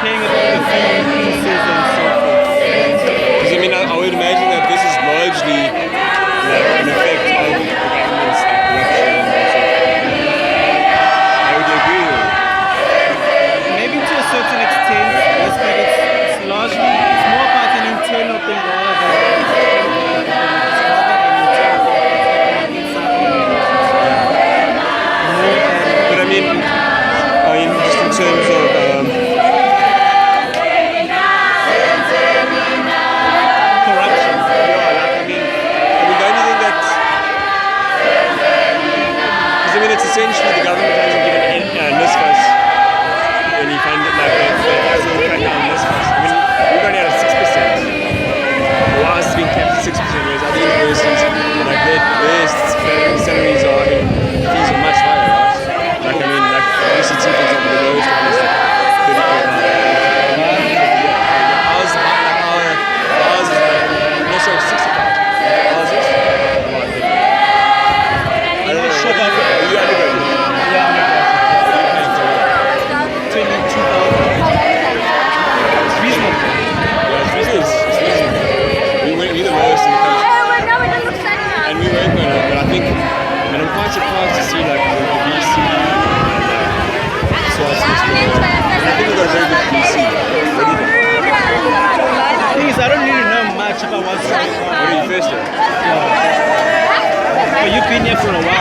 paying it all the fee increases and so forth. Because I mean, I would imagine that this is largely like an effect of the government's like, corruption and so forth. I would agree with you. Maybe to a certain extent, yes, but it's largely, it's more about an internal thing rather than it's rather an internal thing inside organizations. More than But I mean, just in terms of corruption. the only thing that, because I mean, it's essentially the government hasn't given NSFAS any fund, like they hasn't cut down NSFAS. I mean, we're going out at 6%. Why is it being kept at 6%? Whereas other universities, like their salaries are, I mean, fees are much higher, right? Like I mean, like UCT for example, the lowest one is like 34,000. Ours is like, no, sorry, 60,000. Ours is? I don't know. Are you undergraduate? Yeah, 22,000. It's reasonable. Yeah, it's reasonable. We're the lowest in the country. And we weren't going to, but I think, and I'm quite surprised to see like the BC SWAT system. I think we've got a very good BC. What do you think? The thing is, I don't really know much about what's going on. What are you first year? But you've been here for a while.